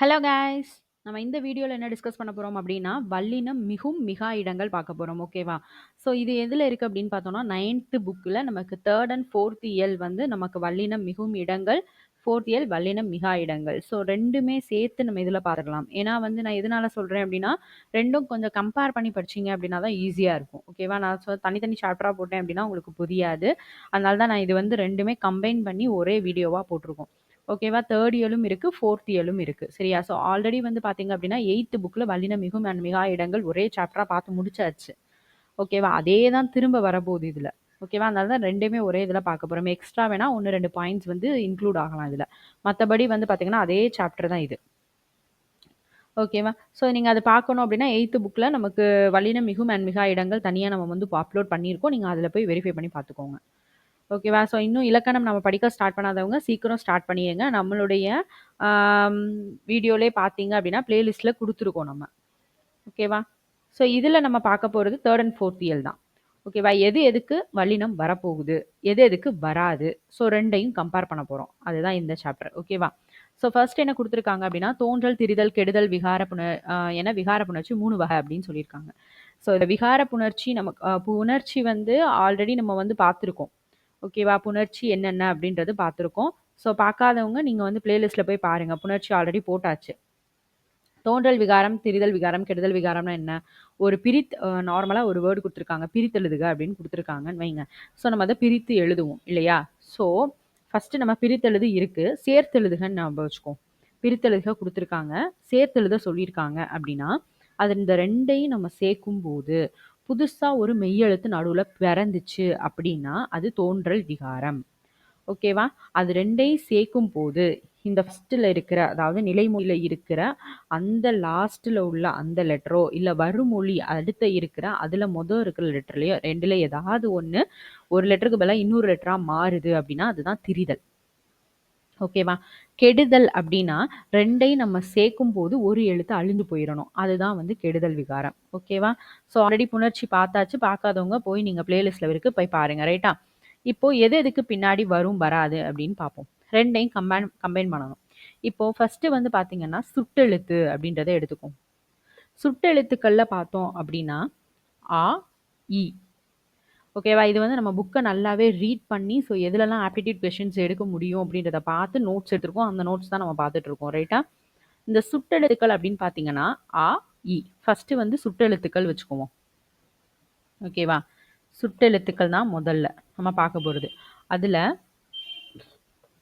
Hello guys! நம்ம இந்த வீடியோல என்ன டிஸ்கஸ் பண்ண போறோம் அப்டின்னா, வல்லினம் மிகும், மிகா இடங்கள் பார்க்க போறோம். ஓகேவா? ஸோ இது எதுல இருக்கு அப்டின்னு பார்த்தோம்னா, 9த் புக்ல நமக்கு 3 அண்ட் 4த் இயல் வந்து நமக்கு வல்லினம் மிகும் இடங்கள், 4த் இயல் வல்லினம் மிகா இடங்கள். ஸோ 2மே சேர்த்து நம்ம இதுல பார்த்துக்கலாம். ஏன்னா வந்து நான் எதனால சொல்றேன் அப்டின்னா, 2ம் கொஞ்சம் கம்பேர் பண்ணி படிச்சீங்க அப்டின்னா தான் ஈஸியா இருக்கும். ஓகேவா? நான் தனித்தனி சாப்டரா போட்டேன் அப்டின்னா உங்களுக்கு புரியாது. அதனால தான் நான் இது வந்து 2மே கம்பைன் பண்ணி ஒரே வீடியோவா போட்டுருக்கோம். ஓகேவா? 3 இயலும் இருக்கு, 4த் இயலும் இருக்கு. சரியா? ஸோ ஆல்ரெடி வந்து பார்த்தீங்க அப்டின்னா, 8த் புக்ல வல்லினம் மிகும் அண்ட் மிகா இடங்கள் ஒரே சாப்டரா பார்த்து முடிச்சாச்சு. ஓகேவா? அதே தான் திரும்ப வரப்போகுது இதுல. ஓகேவா? அதனால தான் 2மே ஒரே இதுல பார்க்க போறோம். எக்ஸ்ட்ரா வேணா 1, 2 பாயிண்ட்ஸ் வந்து இன்க்ளூட் ஆகலாம் இதுல. மத்தபடி வந்து பார்த்தீங்கன்னா, அதே சாப்டர் தான் இது. ஓகேவா? ஸோ நீங்க அத பார்க்கணும் அப்டின்னா, 8த் புக்ல நமக்கு வல்லினம் மிகும் அண்ட் மிகா இடங்கள் தனியா நம்ம வந்து அப்லோட் பண்ணியிருக்கோம். நீங்க அதுல போய் வெரிஃபை பண்ணி பார்த்துக்கோங்க. ஓகேவா? ஸோ இன்னும் இலக்கணம் நம்ம படிக்க ஸ்டார்ட் பண்ணாதவங்க சீக்கிரம் ஸ்டார்ட் பண்ணிருங்க. நம்மளுடைய ஆம் வீடியோலயே பார்த்தீங்க அப்டின்னா, பிளேலிஸ்ட்ல குடுத்துருக்கோம் நம்ம. ஓகேவா? ஸோ இதுல நம்ம பார்க்க போறது 3 அண்ட் 4த் இயல் தான். ஓகேவா? எது எதுக்கு வல்லினம் வரப்போகுது? எது எதுக்கு வராது? ஸோ 2யும் கம்பேர் பண்ண போறோம். அதுதான் இந்த சாப்டர். ஓகேவா? ஸோ ஃபர்ஸ்ட் என்ன குடுத்துருக்காங்க அப்டின்னா, தோன்றல், திரிதல், கெடுதல், விகார என விகார புணர்ச்சி 3 வகை அப்டின்னு சொல்லியிருக்காங்க. ஸோ இந்த விகார புணர்ச்சி நமக்கு புணர்ச்சி வந்து ஆல்ரெடி நம்ம வந்து பார்த்துருக்கோம். ஓகேவா? புணர்ச்சி என்னென்ன அப்படின்றது பார்த்துருக்கோம். ஸோ பார்க்காதவங்க நீங்க வந்து பிளேலிஸ்ட்ல போய் பாருங்க. புணர்ச்சி ஆல்ரெடி போட்டாச்சு. தோன்றல் விகாரம், திரிதல் விகாரம், கெடுதல் விகாரம்னா என்ன? ஒரு நார்மலா ஒரு வேர்ட் குடுத்துருக்காங்க. பிரித்தெழுதுக அப்படின்னு குடுத்துருக்காங்கன்னு வைங்க. ஸோ நம்ம அத பிரித்து எழுதுவோம் இல்லையா? ஸோ ஃபர்ஸ்ட்டு நம்ம பிரித்தெழுது இருக்கு. சேர்த்தெழுதுகன்னு ஞாபகம் வச்சுக்குவோம். பிரித்தெழுதுக குடுத்துருக்காங்க. சேர்த்தெழுத சொல்லியிருக்காங்க அப்படின்னா, அது இந்த 2யும் நம்ம சேர்க்கும்போது, புதுசா ஒரு மெய்யெழுத்து நடுவுல பிறந்துச்சு அப்படின்னா, அது தோன்றல் விகாரம். ஓகேவா? அது 2யும் சேர்க்கும்போது, இந்த ஃபர்ஸ்ட்ல இருக்கிற அதாவது நிலைமொழியில இருக்கிற அந்த லாஸ்ட்ல உள்ள அந்த லெட்டரோ, இல்ல வருமொழி அடுத்த இருக்கிற அதுல இருக்கிற லெட்டர்லயோ 2ல ஏதாவது ஒண்ணு, ஒரு லெட்டருக்கு பதிலா இன்னொரு லெட்டரா மாறுது அப்படின்னா, அதுதான் திரிதல். ஓகேவா? கெடுதல் அப்படின்னா 2யும் நம்ம சேர்க்கும்போது ஒரு எழுத்து அழிந்து போயிறணும். அதுதான் வந்து கெடுதல் விகாரம். ஓகேவா? ஸோ ஆல்ரெடி புணர்ச்சி பார்த்தாச்சு. பார்க்காதவங்க போய் நீங்க பிளேலிஸ்ட்ல இருக்கு போய் பாருங்க. ரைட்டா? இப்போ எது எதுக்கு பின்னாடி வரும், வராது அப்படின்னு பார்ப்போம். 2யும் கம்பைன் பண்ணணும். இப்போ ஃபர்ஸ்ட்டு வந்து பார்த்தீங்கன்னா, சுட்டெழுத்து அப்படின்றத எடுத்துக்குவோம். சுட்டெழுத்துக்கள்ல பார்த்தோம் அப்படின்னா, ஆ, இ. ஓகேவா? இது வந்து நம்ம புக்க நல்லாவே ரீட் பண்ணி, ஸோ எதுலலாம் ஆப்டிட்யூட் கொஸ்டின்ஸ் எடுக்க முடியும் அப்படின்றத பார்த்து நோட்ஸ் எடுத்திருக்கோம். அந்த நோட்ஸ் தான் நம்ம பார்த்துட்டு இருக்கோம். ரைட்டா? இந்த சுட்டெழுத்துக்கள் அப்படின்னு பார்த்தீங்கன்னா, ஆ, இ. ஃபர்ஸ்ட்டு வந்து சுட்டெழுத்துக்கள் வச்சுக்குவோம். ஓகேவா? சுட்டெழுத்துக்கள் தான் முதல்ல நம்ம பார்க்க போறது. அதுல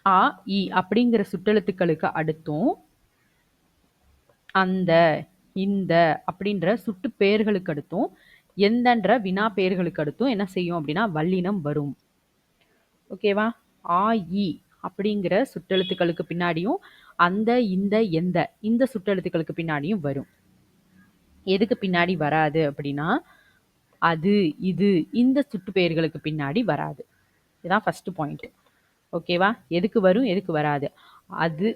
ஆ, இ அப்படிங்கிற சுட்டெழுத்துக்களுக்கு அடுத்தும், அந்த, இந்த அப்படின்ற சுட்டு பெயர்களுக்கு அடுத்தும், எந்தன்ற வினா பெயர்களுக்கு அடுத்தும் என்ன செய்யும் அப்படின்னா, வல்லினம் வரும். ஓகேவா? ஆ, இ அப்படிங்கிற சுட்டெழுத்துக்களுக்கு பின்னாடியும், அந்த, இந்த, எந்த இந்த சுட்டெழுத்துக்களுக்கு பின்னாடியும் வரும். எதுக்கு பின்னாடி வராது அப்படின்னா, அது, இது இந்த சுட்டு பெயர்களுக்கு பின்னாடி வராது. இதுதான் ஃபர்ஸ்ட் பாயிண்ட். ஓகேவா? எதுக்கு வரும், எதுக்கு வராது? அது,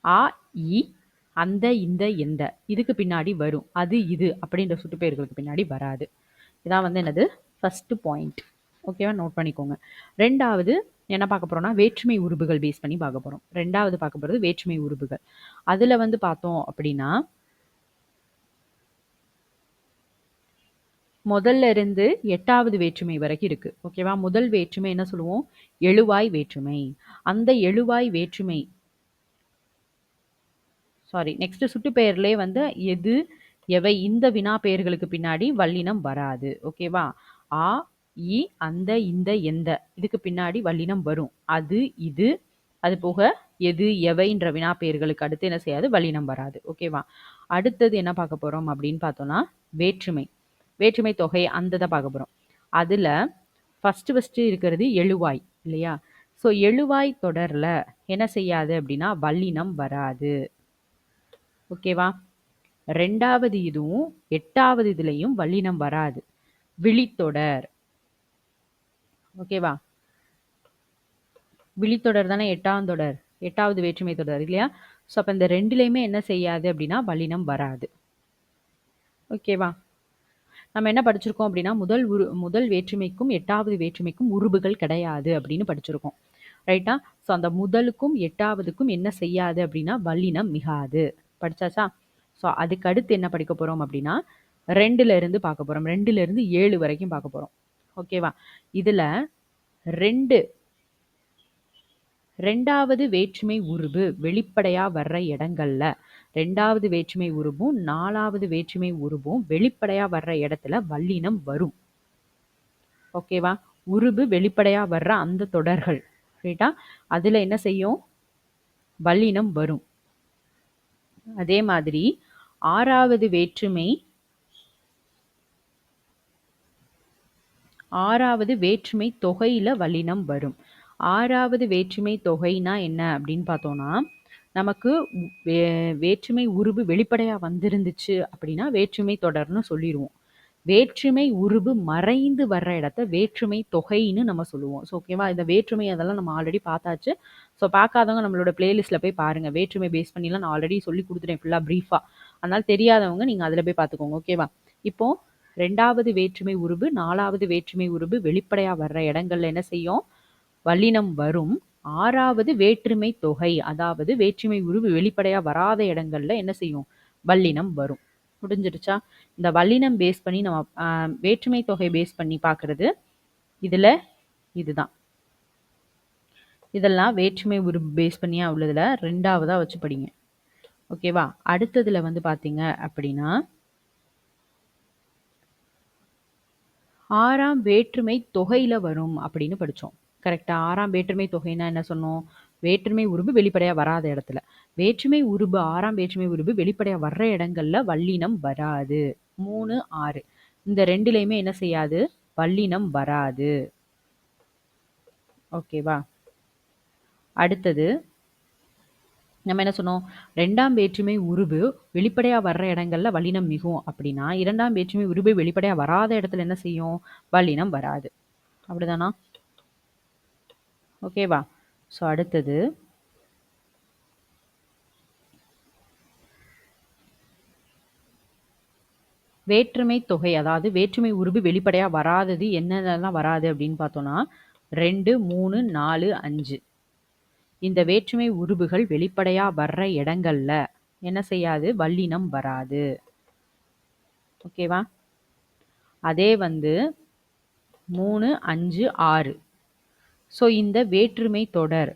ஆ, இ, அந்த, இந்த, எந்த இதுக்கு பின்னாடி வரும். அது, இது அப்படின்ற சுட்டுப்பெயர்களுக்கு பின்னாடி வராது. இதான் வந்து என்னது? First point. ஓகேவா? நோட் பண்ணிக்கோங்க. 2வது என்ன பார்க்க போறோம்னா, வேற்றுமை உருபுகள் பேஸ் பண்ணி பார்க்க போறோம். 2வது பார்க்க போறது வேற்றுமை உருபுகள். அதுல வந்து பார்த்தோம் அப்படின்னா, முதல்ல இருந்து 8வது வேற்றுமை வரைக்கும் இருக்கு. ஓகேவா? முதல் வேற்றுமை என்ன சொல்லுவோம்? எழுவாய் வேற்றுமை. அந்த எழுவாய் வேற்றுமை நெக்ஸ்ட் சுட்டு பெயர்லயே வந்து எது, எவை இந்த வினா பெயர்களுக்கு பின்னாடி வல்லினம் வராது. ஓகேவா? ஆ, இ, அந்த, இந்த, எந்த இதுக்கு பின்னாடி வல்லினம் வரும். அது, இது அது போக எது, எவைன்ற வினா பெயர்களுக்கு அடுத்து என்ன செய்யாது? வல்லினம் வராது. ஓகேவா? அடுத்தது என்ன பார்க்க போறோம் அப்படின்னு பார்த்தோம்னா, வேற்றுமை. வேற்றுமை தொகை அந்த தான் பார்க்க போறோம். அதுல ஃபர்ஸ்ட் இருக்கிறது எழுவாய் இல்லையா? ஸோ எழுவாய் தொடர்ல என்ன செய்யாது அப்படின்னா, வல்லினம் வராது. ஓகேவா? 2வது இதுவும் 8வது இதுலயும் வல்லினம் வராது. விழித்தொடர். ஓகேவா? விழித்தொடர் தானே 8ஆம் தொடர். 8வது வேற்றுமை தொடர் இல்லையா? ஸோ அப்ப இந்த 2லயுமே என்ன செய்யாது அப்படின்னா, வல்லினம் வராது. ஓகேவா? நம்ம என்ன படிச்சிருக்கோம் அப்படின்னா, முதல் வேற்றுமைக்கும் 8வது வேற்றுமைக்கும் உருபுகள் கிடையாது அப்படின்னு படிச்சிருக்கோம். ரைட்டா? ஸோ அந்த முதலுக்கும் 8வதுக்கும் என்ன செய்யாது அப்படின்னா வல்லினம் மிகாது. படிச்சாச்சா? ஸோ அதுக்கு அடுத்து என்ன படிக்க போறோம் அப்படின்னா 2ல இருந்து பார்க்க போறோம். 2ல இருந்து 7 வரைக்கும் பார்க்க போறோம். ஓகேவா? இதுல 2 2வது வேற்றுமை உருபு வெளிப்படையா வர்ற இடங்கள்ல 2வது வேற்றுமை உருபும் 4வது வேற்றுமை உருபும் வெளிப்படையா வர்ற இடத்துல வல்லினம் வரும். ஓகேவா? உருபு வெளிப்படையா வர்ற அந்த தொடர்கள் ரைட்டா? அதுல என்ன செய்யும்? வல்லினம் வரும். அதே மாதிரி 6வது வேற்றுமை தொகையில வல்லினம் வரும். 6வது வேற்றுமை தொகைனா என்ன அப்படின்னு பார்த்தோம்னா நமக்கு வேற்றுமை உருபு வெளிப்படையா வந்திருந்துச்சு அப்படின்னா வேற்றுமை தொடர்னு சொல்லிடுவோம். வேற்றுமை உருபு மறைந்து வர்ற இடத்த வேற்றுமை தொகைன்னு நம்ம சொல்லுவோம். ஸோ ஓகேவா? இந்த வேற்றுமை அதெல்லாம் நம்ம ஆல்ரெடி பார்த்தாச்சு. ஸோ பார்க்காதவங்க நம்மளோட பிளேலிஸ்ட்டில் போய் பாருங்கள். வேற்றுமை பேஸ் பண்ணிலாம் நான் ஆல்ரெடி சொல்லி கொடுத்துட்டேன் ஃபுல்லாக ப்ரீஃபாக. அதனால் தெரியாதவங்க நீங்கள் அதில் போய் பார்த்துக்கோங்க. ஓகேவா? இப்போது 2வது வேற்றுமை உருபு 4வது வேற்றுமை உருபு வெளிப்படையாக வர்ற இடங்கள்ல என்ன செய்யும்? வல்லினம் வரும். 6வது வேற்றுமை தொகை அதாவது வேற்றுமை உருவு வெளிப்படையாக வராத இடங்கள்ல என்ன செய்யும்? வல்லினம் வரும். முடிஞ்சிருச்சா? இந்த வல்லினம் பேஸ் பண்ணி நம்ம வேற்றுமை தொகை பேஸ் பண்ணி பார்க்கறது இதுதான். இதெல்லாம் வேற்றுமை உருபு பேஸ் பண்ணியா உள்ளதுல 2வதா வச்சு படிங்க. ஓகேவா? அடுத்ததுல வந்து பார்த்தீங்க அப்படின்னா 6ஆம் வேற்றுமை தொகையில வரும் அப்படின்னு படித்தோம். கரெக்டா? 6ஆம் வேற்றுமை தொகைனா என்ன சொன்னோம்? வேற்றுமை உருபு வெளிப்படையா வராத இடத்துல. வேற்றுமை உருபு 6ஆம் வேற்றுமை உருபு வெளிப்படையா வர்ற இடங்கள்ல வல்லினம் வராது. 3, 6 இந்த 2லையுமே என்ன செய்யாது? வல்லினம் வராது. ஓகேவா? அடுத்தது நம்ம என்ன சொன்னோம்? 2ஆம் வேற்றுமை உருபு வெளிப்படையா வர்ற இடங்கள்ல வல்லினம் மிகும் அப்படின்னா 2ஆம் வேற்றுமை உருபு வெளிப்படையா வராத இடத்துல என்ன செய்யும்? வல்லினம் வராது. அப்படிதானா? ஓகேவா? ஸோ அடுத்தது வேற்றுமை தொகை அதாவது வேற்றுமை உருபு வெளிப்படையா வராதது என்னென்னலாம் வராது அப்படின்னு பார்த்தோம்னா 2, 3, 4, 5 இந்த வேற்றுமை உருபுகள் வெளிப்படையா வர்ற இடங்கள்ல என்ன செய்யாது? வல்லினம் வராது. ஓகேவா? அதே வந்து 3, 5, 6 ஸோ இந்த வேற்றுமை தொடர்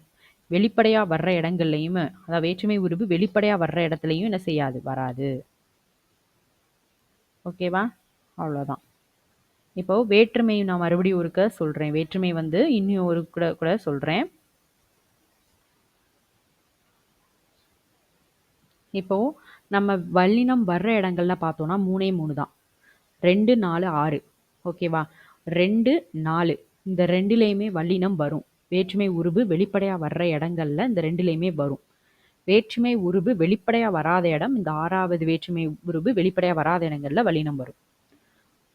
வெளிப்படையா வர்ற இடங்கள்லையும் அதாவது வேற்றுமை உருபு வெளிப்படையா வர்ற இடத்துலையும் என்ன செய்யாது? வராது. ஓகேவா? அவ்வளோதான். இப்போ வேற்றுமை நான் மறுபடியும் ஒருக்க சொல்றேன். வேற்றுமை வந்து இன்னும் ஒரு கூட சொல்றேன். இப்போ நம்ம வல்லினம் வர்ற இடங்கள்ல பார்த்தோம்னா 3 தான். 2, 4, 6 ஓகேவா? 2, 4 இந்த 2லையுமே வல்லினம் வரும். வேற்றுமை உருபு வெளிப்படையா வர்ற இடங்கள்ல இந்த 2லையுமே வரும். வேற்றுமை உருபு வெளிப்படையா வராத இடம் இந்த 6வது வேற்றுமை உருபு வெளிப்படையா வராத இடங்கள்ல வல்லினம் வரும்.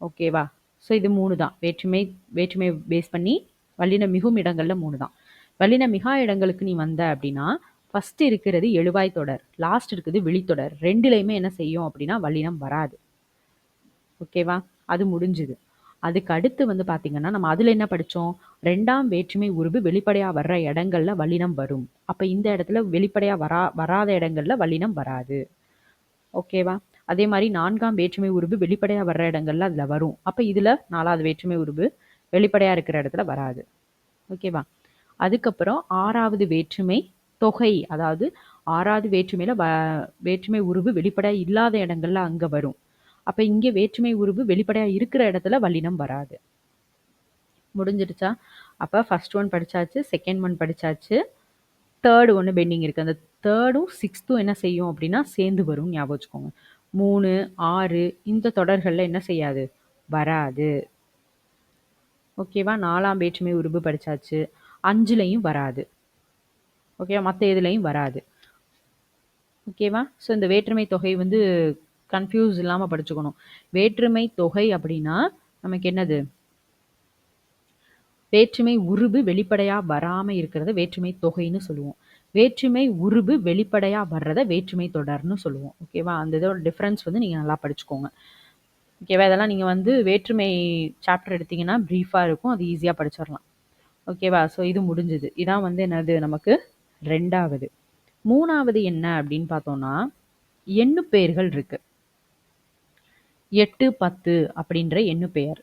ஓகேவா? ஸோ இது 3 தான். வேற்றுமை பேஸ் பண்ணி வல்லினம் மிகும் இடங்கள்ல 3 தான். வல்லினம் மிகா இடங்களுக்கு நீ வந்த அப்படின்னா ஃபர்ஸ்ட் இருக்கிறது எழுவாய் தொடர், லாஸ்ட் இருக்குது விழித்தொடர். 2லையுமே என்ன செய்யும் அப்படின்னா வல்லினம் வராது. ஓகேவா? அது முடிஞ்சுது. அதுக்கு அடுத்து வந்து பார்த்தீங்கன்னா நம்ம அதில் என்ன படித்தோம்? 2ஆம் வேற்றுமை உருபு வெளிப்படையா வர்ற இடங்கள்ல வல்லினம் வரும். அப்போ இந்த இடத்துல வெளிப்படையா வராத இடங்கள்ல வல்லினம் வராது. ஓகேவா? அதே மாதிரி 4ஆம் வேற்றுமை உருபு வெளிப்படையா வர்ற இடங்கள்ல அதில் வரும். அப்போ இதில் 4வது வேற்றுமை உருபு வெளிப்படையா இருக்கிற இடத்துல வராது. ஓகேவா? அதுக்கப்புறம் 6வது வேற்றுமை தொகை அதாவது 6வது வேற்றுமையில வேற்றுமை உருபு வெளிப்படையா இல்லாத இடங்கள்ல அங்க வரும். அப்ப இங்க வேற்றுமை உருபு வெளிப்படையா இருக்கிற இடத்துல வல்லினம் வராது. முடிஞ்சிருச்சா? அப்ப ஃபர்ஸ்ட் ஒன் படிச்சாச்சு, செகண்ட் ஒன் படிச்சாச்சு, தேர்ட் ஒன்று பெண்டிங் இருக்கு. அந்த தேர்டும் 6த்தும் என்ன செய்யும் அப்படின்னா சேர்ந்து வரும். ஞாபகம் வச்சுக்கோங்க. 3, 6 இந்த தொடர்கள்ல என்ன செய்யாது? வராது. ஓகேவா? 4ஆம் வேற்றுமை உருபு படிச்சாச்சு. 5லையும் வராது. ஓகேவா? மற்ற எதுலையும் வராது. ஓகேவா? ஸோ இந்த வேற்றுமை தொகை வந்து கன்ஃபியூஸ் இல்லாமல் படிச்சுக்கணும். வேற்றுமை தொகை அப்படின்னா நமக்கு என்னது? வேற்றுமை உருபு வெளிப்படையா வராம இருக்கிறத வேற்றுமை தொகைன்னு சொல்லுவோம். வேற்றுமை உருபு வெளிப்படையா வர்றத வேற்றுமை தொடர்னு சொல்லுவோம். ஓகேவா? அந்த இதோட டிஃப்ரென்ஸ் வந்து நீங்க நல்லா படிச்சுக்கோங்க. ஓகேவா? இதெல்லாம் நீங்க வந்து வேற்றுமை சாப்டர் எடுத்தீங்கன்னா ப்ரீஃபா இருக்கும். அது ஈஸியா படிச்சிடலாம். ஓகேவா? ஸோ இது முடிஞ்சுது. இதான் வந்து என்னது நமக்கு 2வது. 3வது என்ன அப்படின்னு பார்த்தோம்னா, எண்ணுப்பெயர்கள் இருக்கு. 8, 10 அப்படின்ற எண்ணுப்பெயர்.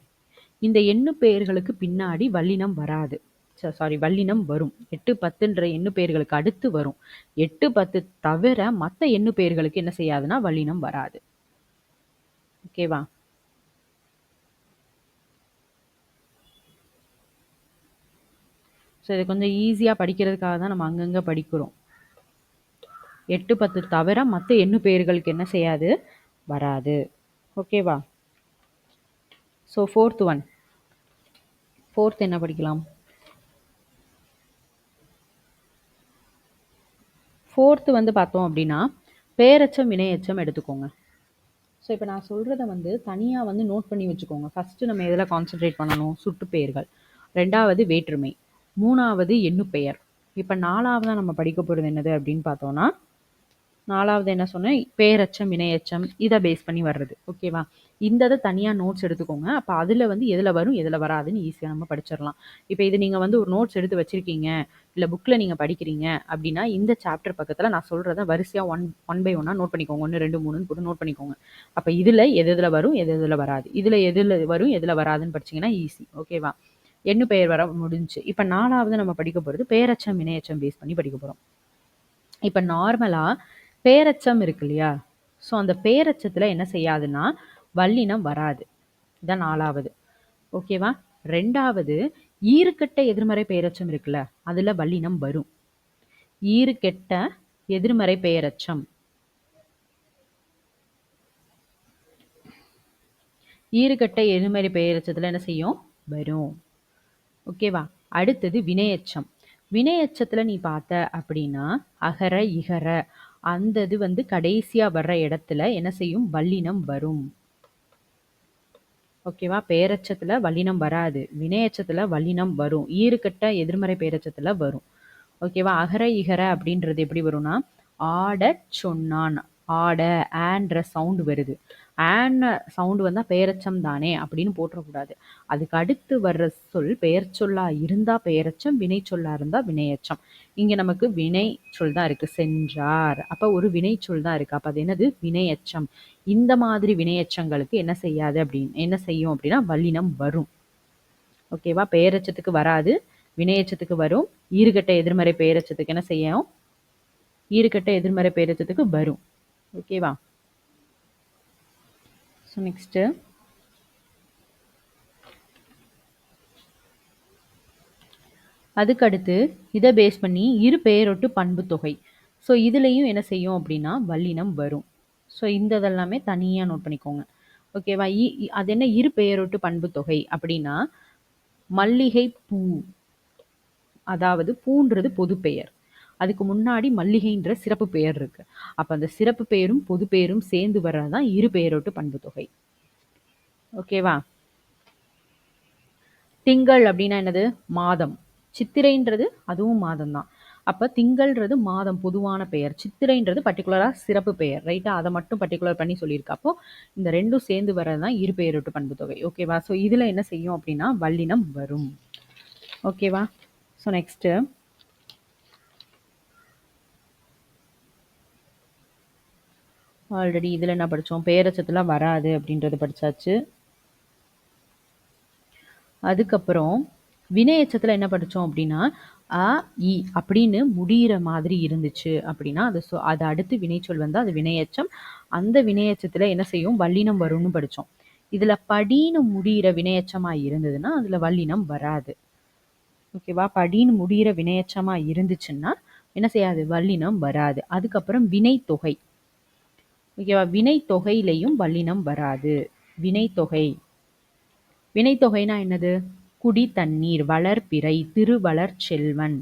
இந்த எண்ணுப்பெயர்களுக்கு பின்னாடி வல்லினம் வராது. சாரி வல்லினம் வரும். 8, 10ன்ற எண்ணுப்பெயர்களுக்கு அடுத்து வரும். 8, 10 தவிர மத்த எண்ணுப்பெயர்களுக்கு என்ன செய்யாதுன்னா வல்லினம் வராது. ஓகேவா? ஸோ இது கொஞ்சம் ஈஸியா படிக்கிறதுக்காக தான் நம்ம அங்கங்க படிக்கிறோம். 8, 10 தவிர மத்த எண்ணுப்பெயர்களுக்கு என்ன செய்யாது? வராது. ஓகேவா? So 4th one. 4th என்ன படிக்கலாம்? 4th வந்து பார்த்தோம் அப்படின்னா, பெயரெச்சம், வினையெச்சம் எடுத்துக்கோங்க. ஸோ இப்போ நான் சொல்றத வந்து தனியா வந்து நோட் பண்ணி வச்சுக்கோங்க. ஃபர்ஸ்ட் நம்ம எதுல கான்சென்ட்ரேட் பண்ணணும்? சுட்டுப்பெயர்கள். 2வது வேற்றுமை. 3வது எண்ணுப்பெயர். இப்ப 4வதா நம்ம படிக்க போறது என்னது அப்படின்னு பார்த்தோம்னா, 4வது என்ன சொன்னேன்? பெயரெச்சம், வினையெச்சம் இத பேஸ் பண்ணி வர்றது. ஓகேவா? இந்த இத தனியா நோட்ஸ் எடுத்துக்கோங்க. அப்ப அதுல வந்து எதுல வரும், எதுல வராதுன்னு ஈஸியா நம்ம படிச்சிடலாம். இப்ப இது நீங்க வந்து ஒரு நோட்ஸ் எடுத்து வச்சிருக்கீங்க, இல்ல புக்ல நீங்க படிக்கிறீங்க அப்படின்னா, இந்த சாப்டர் பக்கத்துல நான் சொல்றத வரிசையா ஒன் பை ஒன்னா நோட் பண்ணிக்கோங்க. 1, 2, 3ன்னு போட்டு நோட் பண்ணிக்கோங்க. அப்ப இதுல எது எதுல வரும், எது எதுல வராது. இதுல எதுல வரும், எதுல வராதுன்னு படிச்சீங்கன்னா ஈஸி. ஓகேவா? எண்ணு பெயர் வர முடிஞ்சுச்சு. இப்ப 4வது நம்ம படிக்க போறது பெயரெச்சம், வினையெச்சம் பேஸ் பண்ணி படிக்க போறோம். இப்ப நார்மலா பெயரெச்சம் இருக்கு இல்லையா? ஸோ அந்த பெயரெச்சத்துல என்ன செய்யாதுன்னா வல்லினம் வராது. இதான் 4வது. ஓகேவா? 2வது ஈறுகெட்ட எதிர்மறை பெயரெச்சம் இருக்குல்ல, அதுல வல்லினம் வரும். ஈறுகெட்ட எதிர்மறை பெயரெச்சம். ஈறுகெட்ட எதிர்மறை பெயரெச்சத்துல என்ன செய்யும்? வரும். ஓகேவா? அடுத்தது வினையெச்சம். வினையெச்சத்துல நீ பார்த்த அப்படின்னா அகர, இகர அந்த இது வந்து கடைசியா வர்ற இடத்துல என்ன செய்யும்? வல்லினம் வரும். ஓகேவா? பெயரெச்சத்துல வல்லினம் வராது. வினையெச்சத்துல வல்லினம் வரும். ஈறுகெட்ட எதிர்மறை பெயரெச்சத்துல வரும். ஓகேவா? அகர, இகர அப்படின்றது எப்படி வரும்னா, ஆடச் சொன்னான். ஆட, ஆன்ற சவுண்ட் வருது. ஆன சவுண்ட் வந்தா பெயரெச்சம் தானே அப்படின்னு போட்டுறக்கூடாது. அதுக்கு அடுத்து வர்ற சொல் பெயர் சொல்லா இருந்தா பெயரெச்சம், வினை சொல்லா இருந்தா வினையெச்சம். இங்க நமக்கு வினை சொல் தான் இருக்கு. சென்றார். அப்ப ஒரு வினை சொல் தான் இருக்கு. அப்ப அது என்னது? வினையெச்சம். இந்த மாதிரி வினையெச்சங்களுக்கு என்ன செய்யும் அப்படின்னா வல்லினம் வரும். ஓகேவா? பெயரெச்சத்துக்கு வராது. வினையெச்சத்துக்கு வரும். ஈறுகெட்ட எதிர்மறை பெயரெச்சத்துக்கு என்ன செய்யும்? ஈறுகெட்ட எதிர்மறை பெயரெச்சத்துக்கு வரும். ஓகேவா? ஸோ நெக்ஸ்ட் அதுக்கடுத்து இதை பேஸ் பண்ணி இரு பெயரொட்டு பண்பு தொகை. ஸோ இதுலேயும் என்ன செய்யும் அப்படின்னா வல்லினம் வரும். ஸோ இந்த இதெல்லாமே தனியாக நோட் பண்ணிக்கோங்க. ஓகேவா? அது என்ன இரு பெயரொட்டு பண்பு தொகை அப்படின்னா, மல்லிகை பூ, அதாவது பூன்றது பொது பெயர். அதுக்கு முன்னாடி மல்லிகைன்ற சிறப்பு பெயர் இருக்கு. அப்ப அந்த சிறப்பு பெயரும் பொது பெயரும் சேர்ந்து வர்றதுதான் இரு பெயரொட்டு பண்பு தொகை. ஓகேவா? திங்கள் அப்படின்னா என்னது? மாதம். சித்திரைன்றது அதுவும் மாதம் தான். அப்ப திங்கள்ன்றது மாதம் பொதுவான பெயர். சித்திரைன்றது பர்டிகுலரா சிறப்பு பெயர். ரைட்டா? அதை மட்டும் பர்டிகுலர் பண்ணி சொல்லியிருக்க. அப்போ இந்த ரெண்டும் சேர்ந்து வர்றதுதான் இரு பெயரொட்டு பண்பு தொகை. ஓகேவா? ஸோ இதுல என்ன செய்யும் அப்படின்னா வல்லினம் வரும். ஓகேவா? ஸோ நெக்ஸ்ட் ஆல்ரெடி இதுல என்ன படிச்சோம்? பெயரெச்சத்துல வராது அப்படின்றது படிச்சாச்சு. அதுக்கப்புறம் வினையெச்சத்துல என்ன படிச்சோம் அப்படின்னா அ இ அப்படின்னு முடிகிற மாதிரி இருந்துச்சு அப்படின்னா அது அடுத்து வினைச்சொல் வந்து அது வினையெச்சம். அந்த வினையெச்சத்துல என்ன செய்யும்? வல்லினம் வரும்னு படிச்சோம். இதுல படின்னு முடிகிற வினையெச்சமா இருந்ததுன்னா அதுல வல்லினம் வராது. ஓகேவா? படின்னு முடிகிற வினையெச்சமா இருந்துச்சுன்னா என்ன செய்யாது? வல்லினம் வராது. அதுக்கப்புறம் வினைத்தொகை. ஓகேவா? வினைத்தொகையிலையும் வல்லினம் வராது. வினைத்தொகை. வினைத்தொகைனா என்னது? குடி தண்ணீர், வளர்பிறை, திருவளர் செல்வன்.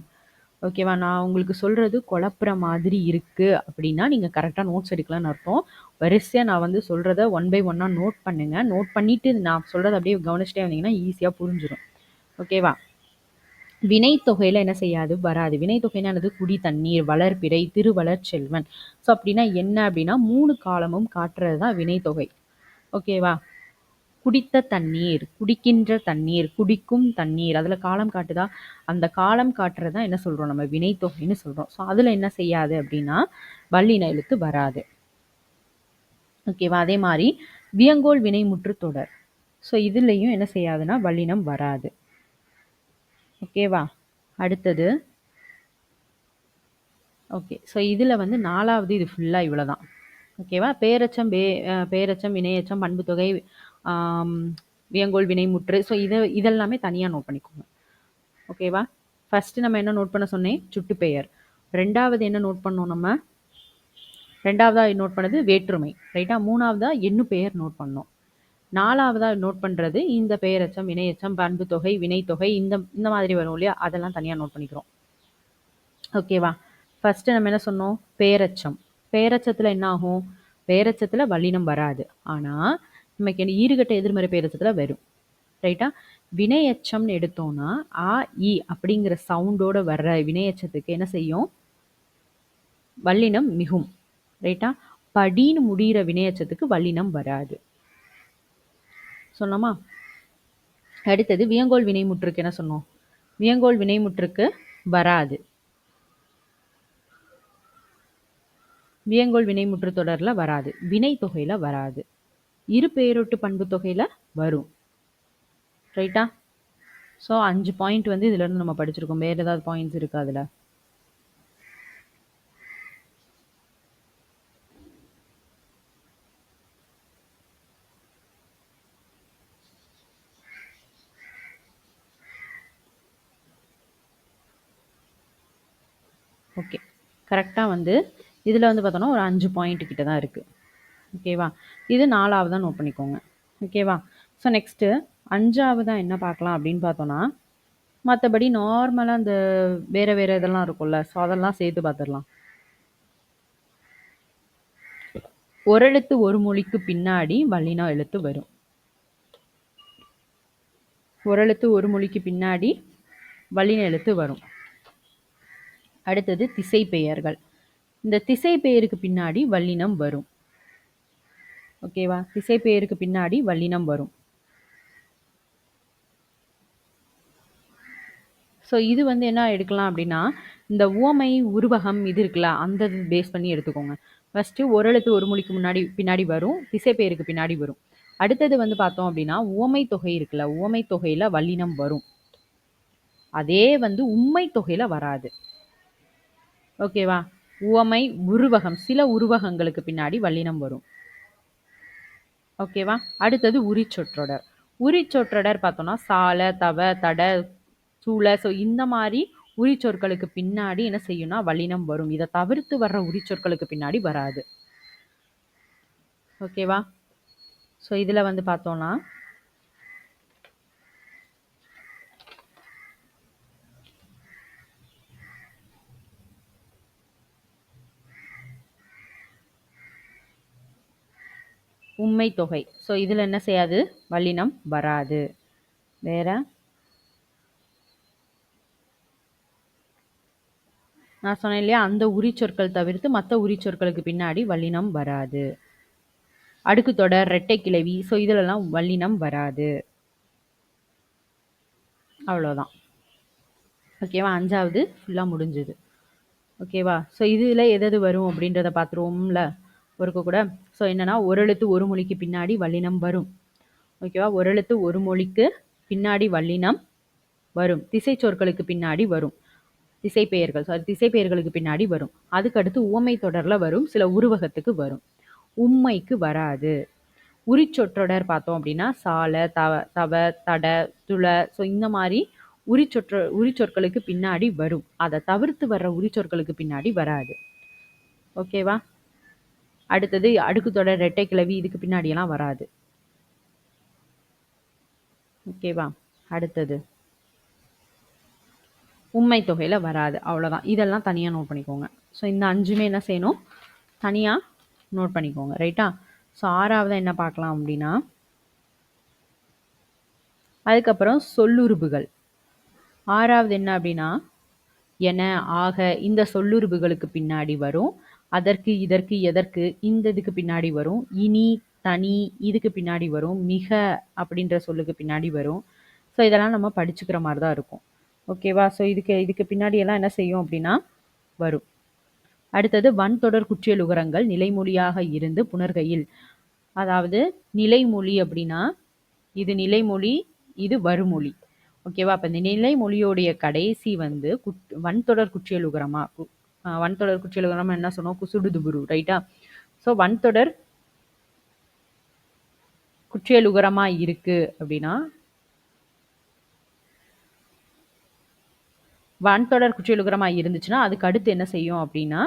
ஓகேவா? நான் உங்களுக்கு சொல்றது குழப்புற மாதிரி இருக்கு அப்படின்னா நீங்க கரெக்டா நோட்ஸ் எடுக்கலாம்னு அர்த்தம். வரிசையா நான் வந்து சொல்றத ஒன் பை ஒன்னா நோட் பண்ணுங்க. நோட் பண்ணிட்டு நான் சொல்றதை அப்படியே கவனிச்சுட்டே வந்தீங்கன்னா ஈஸியா புரிஞ்சிடும். ஓகேவா? வினைத்தொகையில என்ன செய்யாது? வராது. வினைத்தொகைனா என்னது? குடி தண்ணீர், வளர்பிறை, திருவளர் செல்வன். ஸோ அப்படின்னா என்ன அப்படின்னா 3 காலமும் காட்டுறது தான் வினைத்தொகை. ஓகேவா? குடித்த தண்ணீர், குடிக்கின்ற தண்ணீர், குடிக்கும் தண்ணீர். அதுல காலம் காட்டுதா? அந்த காலம் காட்டுறது தான் என்ன சொல்றோம்? நம்ம வினைத்தொகைன்னு சொல்றோம். ஸோ அதுல என்ன செய்யாது அப்படின்னா, வல்லின எழுத்து வராது. ஓகேவா? அதே மாரி வியங்கோள் வினைமுற்று தொடர். ஸோ இதுலயும் என்ன செய்யாதுன்னா, வல்லினம் வராது. ஓகேவா? அடுத்தது ஓகே. ஸோ இதுல வந்து 4வது இது ஃபுல்லா இவ்வளதான். ஓகேவா? பேரெச்சம், பேரெச்சம், வினையெச்சம், பண்புத்தொகை, ஆம், வியங்கோள் வினைமுற்று. ஸோ இதெல்லாமே தனியா நோட் பண்ணிக்கோங்க. ஓகேவா? ஃபர்ஸ்ட் நம்ம என்ன நோட் பண்ண சொன்னேன்? சுட்டுப்பெயர். 2வது என்ன நோட் பண்ணோம் நம்ம? 2வதா நோட் பண்ணது வேற்றுமை. ரைட்டா? 3வதா எண்ணுப்பெயர் நோட் பண்ணோம். 4வதா நோட் பண்றது இந்த பெயரெச்சம், வினையெச்சம், பண்புத்தொகை, வினைத்தொகை இந்த இந்த மாதிரி வரும் இல்லையா? அதெல்லாம் தனியா நோட் பண்ணிக்கிறோம். ஓகேவா? ஃபர்ஸ்ட் நம்ம என்ன சொன்னோம்? பேரெச்சம். பேரெச்சத்துல என்ன ஆகும்? பேரெச்சத்துல வல்லினம் வராது. ஆனா நமக்கு ஈறுகட்ட எதிர்மறை பேரெச்சத்துல வரும். ரைட்டா? வினையெச்சம்னு எடுத்தோம்னா ஆ, இ அப்படிங்கிற சவுண்டோட வர்ற வினையெச்சத்துக்கு என்ன செய்யும்? வல்லினம் மிகும். ரைட்டா? படின்னு முடிகிற வினையெச்சத்துக்கு வல்லினம் வராது. சொன்னோமா? அடுத்தது வியங்கோள் வினைமுற்றுக்கு என்ன சொன்னோம்? வியங்கோள் வினைமுற்றுக்கு வராது. வியங்கோள் வினைமுற்று தொடர்ல வராது. வினைத்தொகையில வராது. இரு பெயரொட்டு பண்பு தொகையில வரும். ரைட்டா? ஸோ 5 பாயிண்ட் வந்து இதுல இருந்து நம்ம படிச்சிருக்கோம். வேற ஏதாவது பாயிண்ட்ஸ் இருக்கா அதுல? ஓகே. கரெக்டா வந்து இதுல வந்து பார்த்தோம்னா ஒரு 5 பாயிண்ட் கிட்ட தான் இருக்கு. ஓகேவா? இது 4வதா நோட் பண்ணிக்கோங்க. ஓகேவா? ஸோ நெக்ஸ்ட் 5வதா என்ன பார்க்கலாம் அப்படின்னு பார்த்தோம்னா, மத்தபடி நார்மலா அந்த வேற வேற இதெல்லாம் இருக்கும்ல. ஸோ அதெல்லாம் சேர்த்து பார்த்துடலாம். ஒரெழுத்து ஒரு மொழிக்கு பின்னாடி வல்லினம் எழுத்து வரும். ஒரெழுத்து ஒரு மொழிக்கு பின்னாடி வல்லின எழுத்து வரும். அடுத்தது திசை பெயர்கள். இந்த திசை பெயருக்கு பின்னாடி வல்லினம் வரும். ஓகேவா? திசை பெயருக்கு பின்னாடி வல்லினம் வரும். ஸோ இது வந்து என்ன எடுக்கலாம் அப்படின்னா, இந்த உவமை உருவகம் இது இருக்குல்ல, அந்த பேஸ் பண்ணி எடுத்துக்கோங்க. ஃபர்ஸ்ட்டு ஒரெழுத்து ஒரு மொழிக்கு முன்னாடி பின்னாடி வரும். திசை பெயருக்கு பின்னாடி வரும். அடுத்தது வந்து பார்த்தோம் அப்படின்னா, உவமை தொகை இருக்குல்ல, உவமை தொகையில வல்லினம் வரும். அதே வந்து உம்மை தொகையில வராது. ஓகேவா? உவமை உருவகம், சில உருவகங்களுக்கு பின்னாடி வல்லினம் வரும். ஓகேவா? அடுத்தது உரிச்சொற்றொடர். உரிச்சொற்றொடர் பார்த்தோம்னா சால, தவ, தட, சூழ. ஸோ இந்த மாதிரி உரிச்சொற்களுக்கு பின்னாடி என்ன செய்யும்னா வல்லினம் வரும். இதை தவிர்த்து வர்ற உரிச்சொற்களுக்கு பின்னாடி வராது. ஓகேவா? ஸோ இதுல வந்து பார்த்தோம்னா உம்மை தொகை. ஸோ இதுல என்ன செய்யாது? வல்லினம் வராது. வேற நான் சொன்னேன் இல்லையா, அந்த உரிச்சொற்கள் தவிர்த்து மற்ற உரிச்சொற்களுக்கு பின்னாடி வல்லினம் வராது. அடுக்கு தொடர், இரட்டை கிளவி. ஸோ இதுலலாம் வல்லினம் வராது. அவ்வளோதான். ஓகேவா? 5வது ஃபுல்லாக முடிஞ்சுது. ஓகேவா? ஸோ இதில் எது வரும் அப்படின்றத பார்த்துருவோம்ல ஒருக்க கூட. ஸோ என்னன்னா ஒரெழுத்து ஒரு மொழிக்கு பின்னாடி வல்லினம் வரும். ஓகேவா? ஒரெழுத்து ஒரு மொழிக்கு பின்னாடி வல்லினம் வரும். திசை சொற்களுக்கு பின்னாடி வரும். திசை பெயர்கள் திசை பெயர்களுக்கு பின்னாடி வரும். அதுக்கடுத்து உவமை தொடர்ல வரும். சில உருவகத்துக்கு வரும். உம்மைக்கு வராது. உரிச்சொற்றொடர் பார்த்தோம் அப்படின்னா சால, தவ, தட, துள. ஸோ இந்த மாதிரி உரிச்சொற்களுக்கு பின்னாடி வரும். அதை தவிர்த்து வர்ற உரிச்சொற்களுக்கு பின்னாடி வராது. ஓகேவா? அடுத்தது அடுக்கு தொடர், இரட்டை கிளவி இதுக்கு பின்னாடியெல்லாம் வராது. ஓகேவா? அடுத்தது உம்மை தொகையில வராது. அவ்வளோதான். இதெல்லாம் தனியாக நோட் பண்ணிக்கோங்க. ஸோ இந்த 5மே என்ன செய்யணும்? தனியாக நோட் பண்ணிக்கோங்க. ரைட்டா? ஸோ 6வதா என்ன பார்க்கலாம் அப்படின்னா, அதுக்கப்புறம் சொல்லுறுப்புகள். 6வது என்ன அப்படின்னா, என, ஆக இந்த சொல்லுறுப்புகளுக்கு பின்னாடி வரும். அதற்கு, இதற்கு, எதற்கு இந்த இதுக்கு பின்னாடி வரும். இனி, தனி இதுக்கு பின்னாடி வரும். மிக அப்படின்ற சொல்லுக்கு பின்னாடி வரும். ஸோ இதெல்லாம் நம்ம படிச்சுக்கிற மாரி தான் இருக்கும். ஓகேவா? ஸோ இதுக்கு பின்னாடி எல்லாம் என்ன செய்யும் அப்படின்னா வரும். அடுத்தது வன்தொடர் குற்றியலுகரங்கள் நிலைமொழியாக இருந்து புணர்கையில். அதாவது நிலைமொழி அப்படின்னா இது நிலைமொழி, இது வருமொழி. ஓகேவா? அப்ப இந்த நிலைமொழியோடைய கடைசி வந்து வன்தொடர் குற்றியலுகரமா வன்தொடர் குற்றியலுகரம் என்ன சொன்னோம்? குசுடுதுபுரு, ரைட்டா? ஸோ வன்தொடர் குற்றியலுகரமா இருக்கு அப்படின்னா வன்தொடர் குற்றியலுகரமா இருந்துச்சுன்னா அதுக்கு அடுத்து என்ன செய்யும் அப்படின்னா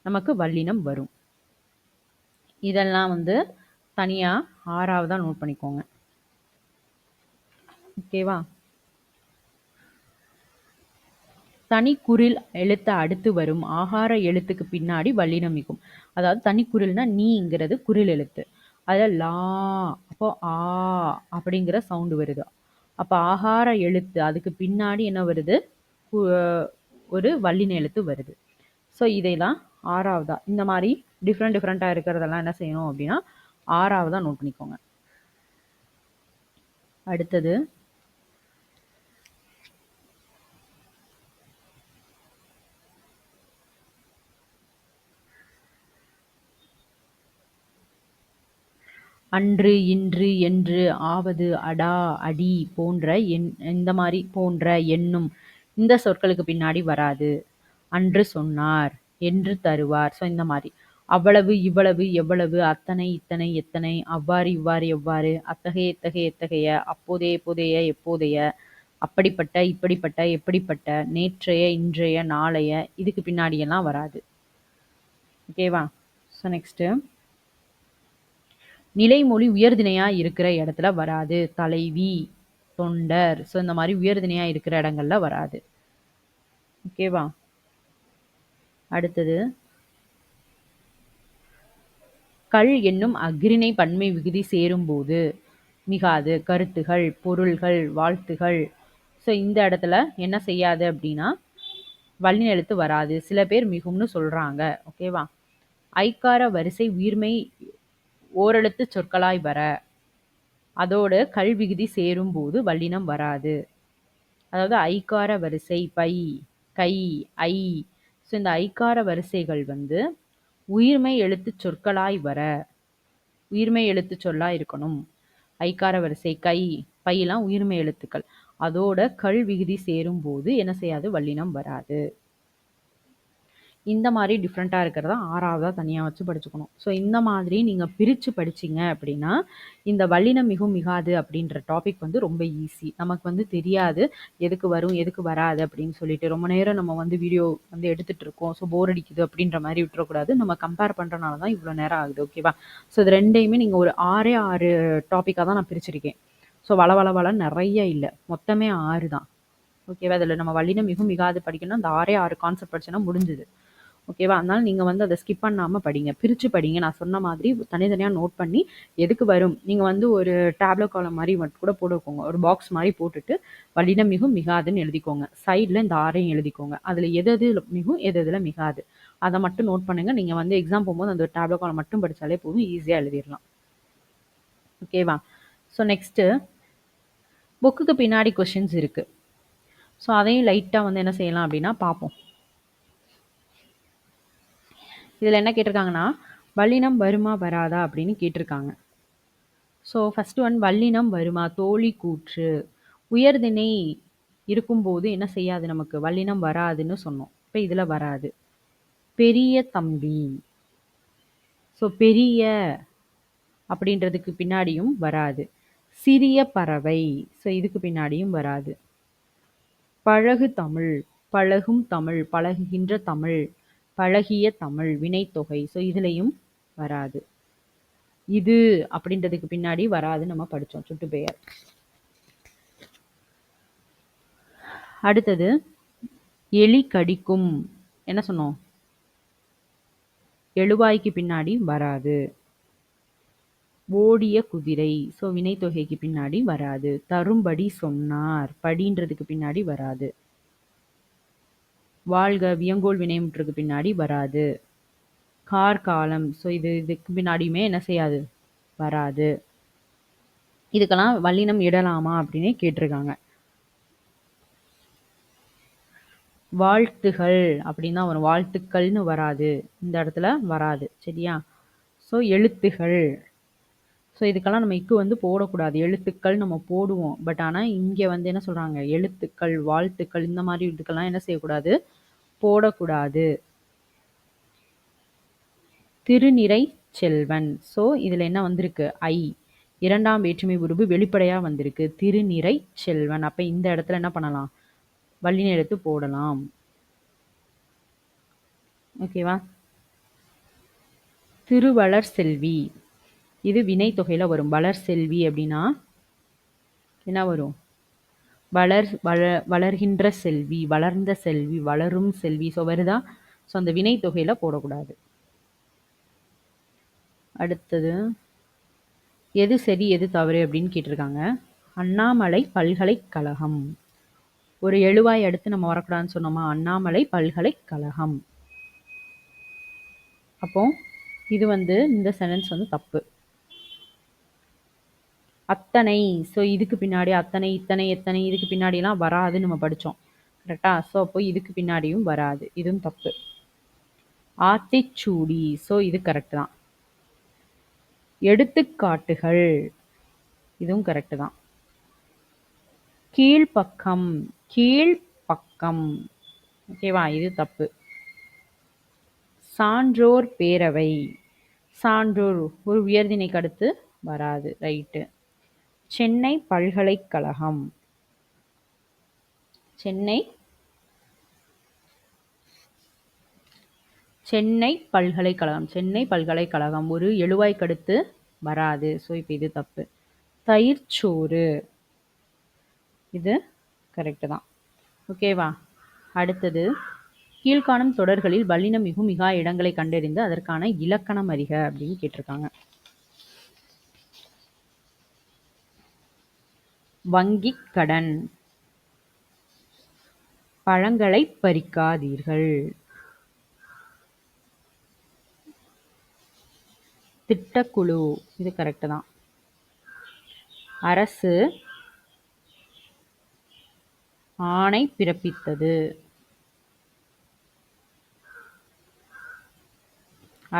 நமக்கு வல்லினம் வரும். இதெல்லாம் வந்து தனியா 6வதா நோட் பண்ணிக்கோங்க. ஓகேவா? தனிக்குறில் எழுத்த அடுத்து வரும் ஆகார எழுத்துக்கு பின்னாடி வல்லினம் மிகும். அதாவது தனிக்குறில்னா நீங்கிறது குறில் எழுத்து. அதில் லா, அப்போ ஆ அப்படிங்கிற சவுண்டு வருது. அப்போ ஆகார எழுத்து அதுக்கு பின்னாடி என்ன வருது? ஒரு வல்லின எழுத்து வருது. ஸோ இதெல்லாம் 6வதா இந்த மாதிரி டிஃப்ரெண்ட்டாக இருக்கிறதெல்லாம் என்ன செய்யணும் அப்படின்னா 6வதா நோட் பண்ணிக்கோங்க. அடுத்தது அன்று, இன்று, என்று, ஆவது, அடா, அடி போன்ற இந்த மாதிரி போன்ற என்னும் இந்த சொற்களுக்கு பின்னாடி வராது. அன்று சொன்னார், என்று தருவார். ஸோ இந்த மாதிரி. அவ்வளவு, இவ்வளவு, எவ்வளவு, அத்தனை, இத்தனை, எத்தனை, அவ்வாறு, இவ்வாறு, எவ்வாறு, அத்தகைய, இத்தகைய, எத்தகைய, அப்போதைய, இப்போதைய, எப்போதைய, அப்படிப்பட்ட, இப்படிப்பட்ட, எப்படிப்பட்ட, நேற்றைய, இன்றைய, நாளைய இதுக்கு பின்னாடியெல்லாம் வராது. ஓகேவா? ஸோ நெக்ஸ்ட்டு நிலைமொழி உயர்திணையா இருக்கிற இடத்துல வராது. தலைவி, தொண்டர், ஸோ இந்த மாதிரி உயர்திணையா இருக்கிற இடங்கள்ல வராது. ஓகேவா? அடுத்தது கள் என்னும் அஃறிணை பன்மை விகுதி சேரும்போது மிகாது. கருத்துகள், பொருள்கள், வாழ்த்துகள். ஸோ இந்த இடத்துல என்ன செய்யாது அப்படின்னா வல்லின எழுத்து வராது. சில பேர் மிகும்னு சொல்றாங்க. ஓகேவா? ஐக்கார வரிசை உயிர்மை ஓரெழுத்து சொற்களாய் வர அதோடு கல் விகுதி சேரும்போது வல்லினம் வராது. அதாவது ஐக்கார வரிசை பை, கை, ஐ. ஸோ இந்த ஐக்கார வரிசைகள் வந்து உயிர்மெய் எழுத்துச் சொற்களாய் வர உயிர்மெய் எழுத்துச் சொல்லா இருக்கணும். ஐக்கார வரிசை கை, பையெல்லாம் உயிர்மெய் எழுத்துக்கள். அதோட கள் விகுதி சேரும்போது என்ன செய்யாது? வல்லினம் வராது. இந்த மாதிரி டிஃப்ரெண்ட்டாக இருக்கிறத 6வதா தனியாக வச்சு படிச்சுக்கணும். ஸோ இந்த மாதிரி நீங்கள் பிரித்து படிச்சீங்க அப்படின்னா இந்த வல்லினம் மிகும் மிகாது அப்படின்ற டாபிக் வந்து ரொம்ப ஈஸி. நமக்கு வந்து தெரியாது எதுக்கு வரும் எதுக்கு வராது அப்படின்னு சொல்லிட்டு ரொம்ப நேரம் நம்ம வந்து வீடியோ வந்து எடுத்துகிட்டு இருக்கோம். ஸோ போர் அடிக்குது அப்படின்ற மாதிரி விட்டுறக்கூடாது. நம்ம கம்பேர் பண்ணுறனால தான் இவ்வளோ நேரம் ஆகுது. ஓகேவா? ஸோ இது ரெண்டையுமே நீங்கள் ஒரு 6 டாப்பிக்காக தான் நான் பிரிச்சிருக்கேன். ஸோ வள நிறைய இல்லை, மொத்தமே 6 தான். ஓகேவா? அதில் நம்ம வல்லினம் மிகும் மிகாது படிக்கணும். அந்த 6 கான்செப்ட் படிச்சோன்னா முடிஞ்சுது. ஓகேவா? அதனால நீங்கள் வந்து அதை ஸ்கிப் பண்ணாமல் படிங்க, பிரித்து படிங்க. நான் சொன்ன மாதிரி தனித்தனியாக நோட் பண்ணி எதுக்கு வரும் நீங்கள் வந்து ஒரு டேப்லோ காலம் மாதிரி மட்டும் கூட போட்டுக்கோங்க. ஒரு பாக்ஸ் மாதிரி போட்டுட்டு வல்லினம் மிகும் மிகாதுன்னு எழுதிக்கோங்க. சைடில் இந்த 6ஐயும் எழுதிக்கோங்க. அதில் எது மிகும் எதில் மிகாது அதை மட்டும் நோட் பண்ணுங்கள். நீங்கள் வந்து எக்ஸாம் போகும்போது அந்த டேப்லோ காலம் மட்டும் படித்தாலே போதும், ஈஸியாக எழுதிடலாம். ஓகேவா? ஸோ நெக்ஸ்ட்டு புக்குக்கு பின்னாடி கொஷின்ஸ் இருக்குது. ஸோ அதையும் லைட்டாக வந்து என்ன செய்யலாம் அப்படின்னா பார்ப்போம். இதில் என்ன கேட்டிருக்காங்கன்னா வல்லினம் வருமா வராதா அப்படின்னு கேட்டிருக்காங்க. ஸோ ஃபஸ்ட்டு ஒன் வல்லினம் வருமா? தோழி கூற்று உயர்திணை இருக்கும்போது என்ன செய்யாது? நமக்கு வல்லினம் வராதுன்னு சொன்னோம். இப்போ இதில் வராது. பெரிய தம்பி, ஸோ பெரிய அப்படின்றதுக்கு பின்னாடியும் வராது. சிறிய பறவை, ஸோ இதுக்கு பின்னாடியும் வராது. பழகு தமிழ், பழகும் தமிழ், பழகுகின்ற தமிழ், பழகிய தமிழ், வினைத்தொகை, ஸோ இதுலேயும் வராது. இது அப்படின்றதுக்கு பின்னாடி வராது, நம்ம படித்தோம் சுட்டு பெயர். அடுத்தது எலி கடிக்கும், என்ன சொன்னோம்? எழுவாய்க்கு பின்னாடி வராது. ஓடிய குதிரை, ஸோ வினைத்தொகைக்கு பின்னாடி வராது. தரும்படி சொன்னார், படின்றதுக்கு பின்னாடி வராது. வாழ்க வியங்கோல் வினைமுற்றுக்கு பின்னாடி வராது. கார்காலம், ஸோ இதுக்கு பின்னாடியுமே என்ன செய்யாது? வராது. இதுக்கெல்லாம் வல்லினம் இடலாமா அப்படின்னு கேட்டிருக்காங்க. வாழ்த்துகள் அப்படின்னு தான் வரும். வாழ்த்துக்கள்னு வராது. இந்த இடத்துல வராது. சரியா? ஸோ எழுத்துகள். ஸோ இதுக்கெல்லாம் நம்ம இக்கு வந்து போடக்கூடாது. எழுத்துக்கள் நம்ம போடுவோம். பட் ஆனால் இங்கே வந்து என்ன சொல்கிறாங்க, எழுத்துக்கள், வாழ்த்துக்கள் இந்த மாதிரி இதுக்கெல்லாம் என்ன செய்யக்கூடாது, போடக்கூடாது. திருநிறை செல்வன். ஸோ இதில் என்ன வந்திருக்கு, ஐ. இரண்டாம் வேற்றுமை உருபு வெளிப்படையாக வந்திருக்கு. திருநிறை செல்வன். அப்போ இந்த இடத்துல என்ன பண்ணலாம், வல்லின எழுத்து போடலாம். ஓகேவா? திருவளர் செல்வி. இது வினை தொகையில் வரும். வளர் செல்வி அப்படின்னா என்ன வரும், வளர்கின்ற செல்வி, வளர்ந்த செல்வி, வளரும் செல்வி. ஸோ வருதா? ஸோ அந்த வினை தொகையில் போடக்கூடாது. அடுத்தது எது சரி எது தவறு அப்படின்னு கேட்டிருக்காங்க. அண்ணாமலை பல்கலைக்கழகம். ஒரு எழுவாய் அடுத்து நம்ம வரக்கூடாதுன்னு சொன்னோமா, அண்ணாமலை பல்கலைக்கழகம். அப்போ இது வந்து இந்த சென்டென்ஸ் வந்து தப்பு. அத்தனை. ஸோ இதுக்கு பின்னாடி அத்தனை, இத்தனை, எத்தனை இதுக்கு பின்னாடிலாம் வராதுன்னு நம்ம படித்தோம். கரெக்டா? ஸோ அப்போ இதுக்கு பின்னாடியும் வராது. இதுவும் தப்பு. ஆத்திச்சூடி. ஸோ இது கரெக்ட் தான். எடுத்துக்காட்டுகள். இதுவும் கரெக்ட் தான். கீழ்ப்பக்கம். கீழ்ப்பக்கம். ஓகேவா? இது தப்பு. சான்றோர் பேரவை. சான்றோர் ஒரு உயர்திணைக்கு அடுத்து வராது. ரைட்டு. சென்னை பல்கலைக்கழகம். சென்னை பல்கலைக்கழகம். சென்னை பல்கலைக்கழகம் ஒரு எழுவாய்க்கு அடுத்து வராது. ஸோ இப்போ இது தப்பு. தயிர்ச்சோறு. இது கரெக்டு தான். ஓகேவா? அடுத்தது கீழ்காணும் தொடர்களில் வல்லினம் மிகும் மிகா இடங்களை கண்டறிந்து அதற்கான இலக்கணம் அறிக அப்படின்னு கேட்டிருக்காங்க. வங்கி கடன். பழங்களை பறிக்காதீர்கள். திட்டக்குழு. இது கரெக்டு தான். அரசு ஆணை பிறப்பித்தது.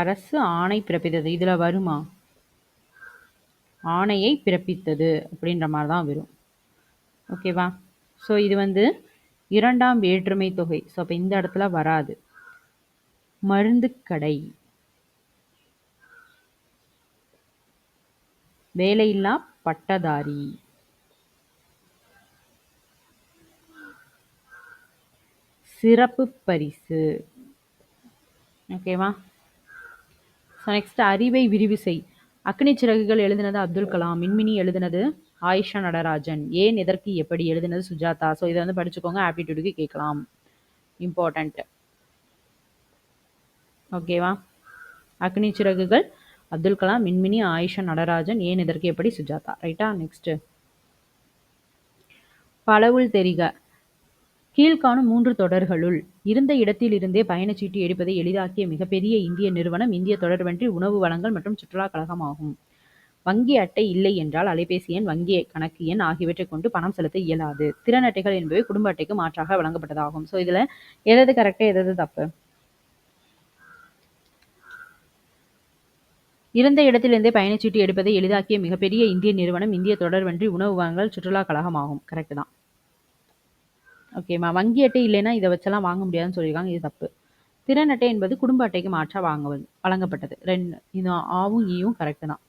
அரசு ஆணை பிறப்பித்தது. இதில் வருமா, ஆணையை பிறப்பித்தது அப்படின்ற மாதிரி தான் வரும். ஓகேவா? ஸோ இது வந்து இரண்டாம் வேற்றுமை தொகை. ஸோ அப்போ இந்த இடத்துல வராது. மருந்து கடை. வேலையில்லா பட்டதாரி. சிறப்பு பரிசு. ஓகேவா? ஸோ நெக்ஸ்ட் அறிவை விரிவு செய். அக்னி சிறகுகள் எழுதினது அப்துல் கலாம். மின்மினி எழுதினது ஆயிஷா நடராஜன். ஏன் எதற்கு எப்படி எழுதினது சுஜாதா. ஸோ இதை வந்து படிச்சுக்கோங்க, ஆப்டிடியூடுக்கு கேட்கலாம். இம்பார்ட்டண்ட். ஓகேவா? அக்னி சிறகுகள் அப்துல் கலாம், மின்மினி ஆயிஷா நடராஜன், ஏன் எதற்கு எப்படி சுஜாதா. ரைட்டா? நெக்ஸ்ட் பலவுள் தெரிக. கீழ்காணும் 3 தொடர்களுள் இருந்த இடத்தில் இருந்தே பயணச்சீட்டு எடுப்பதை எளிதாக்கிய மிகப்பெரிய இந்திய நிறுவனம் இந்திய தொடர்வண்டி உணவு வழங்கல் மற்றும் சுற்றுலா கழகம் ஆகும். வங்கி அட்டை இல்லை என்றால் அலைபேசி எண், வங்கி கணக்கு எண் ஆகியவற்றை கொண்டு பணம் செலுத்த இயலாது. திறன் அட்டைகள் என்பவை குடும்ப அட்டைக்கு மாற்றாக வழங்கப்பட்டதாகும். ஸோ இதில் எது கரெக்டு எது தப்பு? இருந்த இடத்திலிருந்தே பயணச்சீட்டு எடுப்பதை எளிதாக்கிய மிகப்பெரிய இந்திய நிறுவனம் இந்திய தொடர்வண்டி உணவு வழங்கல் சுற்றுலா கழகம் ஆகும். கரெக்டு தான். ஓகேம்மா. வங்கி அட்டை இல்லைன்னா இதை வச்செல்லாம் வாங்க முடியாதுன்னு சொல்லியிருக்காங்க. இது தப்பு. திறன் அட்டை என்பது குடும்ப அட்டைக்கு மாற்றாக வழங்கப்பட்டது. இது ஆவும் ஈயும் கரெக்டு தான்.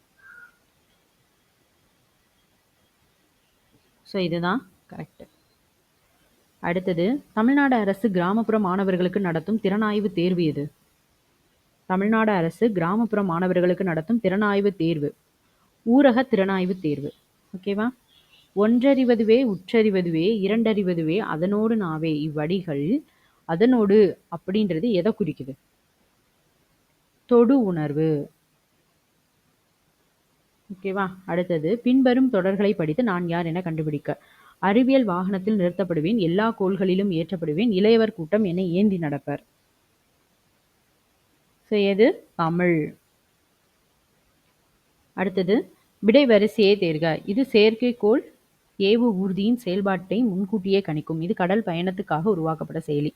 ஸோ இதுதான் கரெக்டு. அடுத்தது தமிழ்நாடு அரசு கிராமப்புற மாணவர்களுக்கு நடத்தும் திறனாய்வு தேர்வு எது? தமிழ்நாடு அரசு கிராமப்புற மாணவர்களுக்கு நடத்தும் திறனாய்வு தேர்வு ஊரக திறனாய்வு தேர்வு. ஓகேவா? ஒன்றறிவதுவே உற்றறிவதுவே இரண்டறிவதுவே அதனோடு நாவே இவ்வடிகள் அதனோடு அப்படின்றது எதை குறிக்குது? தொடு உணர்வு. ஓகேவா? அடுத்தது பின்வரும் தொடர்களை படித்து நான் யார் என கண்டுபிடிக்க. அறிவியல் வாகனத்தில் நிறுத்தப்படுவேன், எல்லா கோள்களிலும் ஏற்றப்படுவேன், இளையவர் கூட்டம் என்னை ஏந்தி நடப்பர். ஸோ எது? தமிழ். அடுத்தது விடை வரிசையை தேர்க. இது செயற்கைக்கோள் ஏவு ஊர்தியின் செயல்பாட்டை முன்கூட்டியே கணிக்கும். இது கடல் பயணத்துக்காக உருவாக்கப்பட்ட செயலி.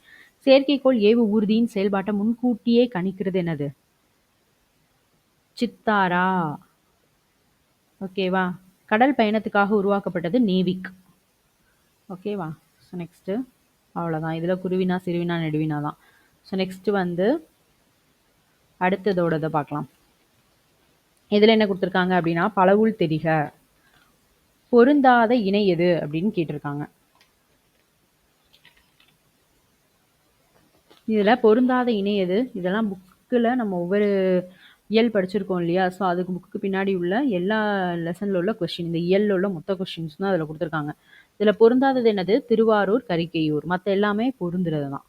செயற்கைக்கோள் ஏவு ஊர்தியின் செயல்பாட்டை முன்கூட்டியே கணிக்கிறது என்னது? சித்தாரா. ஓகேவா? கடல் பயணத்துக்காக உருவாக்கப்பட்டது நேவிக். ஓகேவா? ஸோ நெக்ஸ்ட்டு அவ்வளோதான். இதில் குருவினா சிறுவினா நெடுவினா தான். ஸோ நெக்ஸ்ட்டு வந்து அடுத்ததோடதை பார்க்கலாம். இதில் என்ன கொடுத்துருக்காங்க அப்படின்னா பலவுள் தெரிக. பொருந்தாத இணை எது அப்படின்னு கேட்டிருக்காங்க. இதில் பொருந்தாத இணை எது? இதெல்லாம் புக்கில் நம்ம ஒவ்வொரு இயல் படிச்சிருக்கோம் இல்லையா? ஸோ அதுக்கு புக்கு பின்னாடி உள்ள எல்லா லெசனில் உள்ள கொஸ்டின், இந்த இயலில் உள்ள மொத்த கொஸ்டின்ஸ் தான் அதில் கொடுத்துருக்காங்க. இதில் பொருந்தாதது என்னது? திருவாரூர், கரிக்கையூர். மற்ற எல்லாமே பொருந்துறது தான்.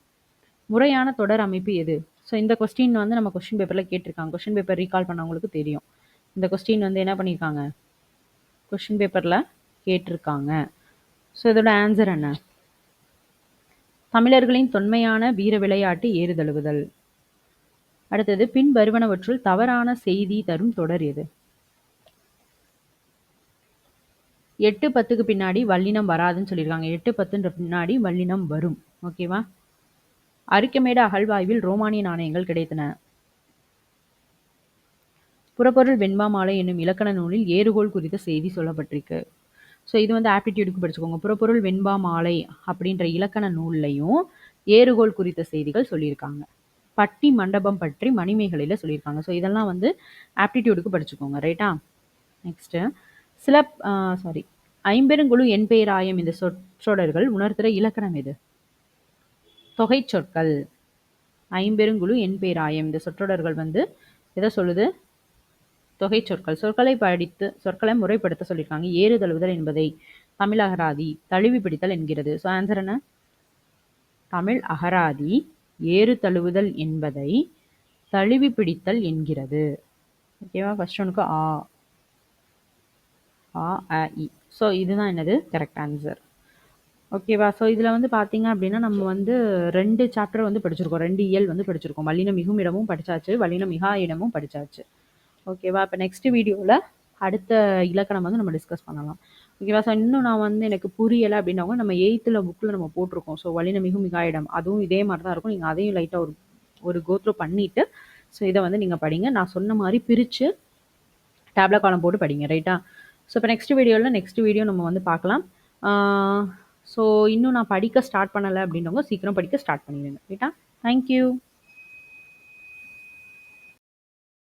முறையான தொடர் அமைப்பு எது? ஸோ இந்த கொஸ்டின் வந்து நம்ம கொஸ்டின் பேப்பரில் கேட்டிருக்காங்க. கொஸ்டின் பேப்பர் ரீகால் பண்ணவங்களுக்கு தெரியும். இந்த கொஸ்டின் வந்து என்ன பண்ணியிருக்காங்க? கொஸ்டின் பேப்பரில் கேட்டிருக்காங்க. ஸோ இதோட ஆன்சர் என்ன? தமிழர்களின் தொன்மையான வீர விளையாட்டு ஏறுதழுவுதல். அடுத்தது பின் வருவனவற்றுள் தவறான செய்தி தரும் தொடர் எது? 8-10க்கு பின்னாடி வல்லினம் வராதுன்னு சொல்லியிருக்காங்க. 8-10ன்ற பின்னாடி வல்லினம் வரும். ஓகேவா? அரிக்கமேடு அகழ்வாய்வில் ரோமானிய நாணயங்கள் கிடைத்தன. புறப்பொருள் வெண்பா மாலை என்னும் இலக்கண நூலில் ஏறுகோள் குறித்த செய்தி சொல்லப்பட்டிருக்கு. ஸோ இது வந்து ஆப்டிடியூடுக்கு படிச்சுக்கோங்க. புறப்பொருள் வெண்பா மாலை அப்படின்ற இலக்கண நூல்லையும் ஏறுகோள் குறித்த செய்திகள் சொல்லியிருக்காங்க. பட்டி மண்டபம் பற்றி மணிமேகலையில் சொல்லியிருக்காங்க. ஸோ இதெல்லாம் வந்து ஆப்டிடியூடுக்கு படிச்சுக்கோங்க. ரைட்டா? நெக்ஸ்ட்டு ஐம்பெருங்குழு என்பெயராயம் இந்த சொற்றொடர்கள் உணர்த்துகிற இலக்கணம் எது? தொகை சொற்கள். ஐம்பெருங்குழு என்பெயராயம் இந்த சொற்றொடர்கள் வந்து எதை சொல்லுது? தொகை சொற்கள். சொற்களை படித்து சொற்களை முறைப்படுத்த சொல்லியிருக்காங்க. ஏறுதழுவுதல் என்பதை தமிழ் அகராதி தழுவி பிடித்தல் என்கிறது. ஸோ ஆன்சர் என்ன? தமிழ் அகராதி ஏறு தழுவுதல் என்பதை தழுவி பிடித்தல் என்கிறது. ஓகேவா? ஃபர்ஸ்ட் ஒனுக்கு ஆ அ இ. ஸோ இதுதான் என்னது? Correct answer. ஓகேவா? ஸோ இதில் வந்து பார்த்தீங்க அப்படின்னா நம்ம வந்து 2 சாப்டர் வந்து படிச்சிருக்கோம். 2 இயல் வந்து படிச்சிருக்கோம். வல்லின மிகும் இடமும் படித்தாச்சு, வல்லின மிகா இடமும் படித்தாச்சு. ஓகேவா? இப்போ நெக்ஸ்ட் வீடியோவில் அடுத்த இலக்கணம் வந்து நம்ம டிஸ்கஸ் பண்ணலாம். ஓகேவா? ஸோ இன்னும் நான் வந்து எனக்கு புரியலை அப்படின்னவங்க நம்ம 8th புக்கில் நம்ம போட்டிருக்கோம். ஸோ வல்லின மிகும் மிகா இடம் அதுவும் இதே மாதிரி தான் இருக்கும். நீங்கள் அதையும் லைட்டாக ஒரு கோத்ரூ பண்ணிவிட்டு ஸோ இதை வந்து நீங்கள் படிங்க. நான் சொன்ன மாதிரி பிரித்து டேப்லெட் காலம் போட்டு படிங்க. ரைட்டா? ஸோ இப்போ நெக்ஸ்ட் வீடியோ நம்ம வந்து பார்க்கலாம். ஸோ இன்னும் நான் படிக்க ஸ்டார்ட் பண்ணலை அப்படின்றவங்க சீக்கிரம் படிக்க ஸ்டார்ட் பண்ணிடுங்க. ரைட்டா? தேங்க்யூ.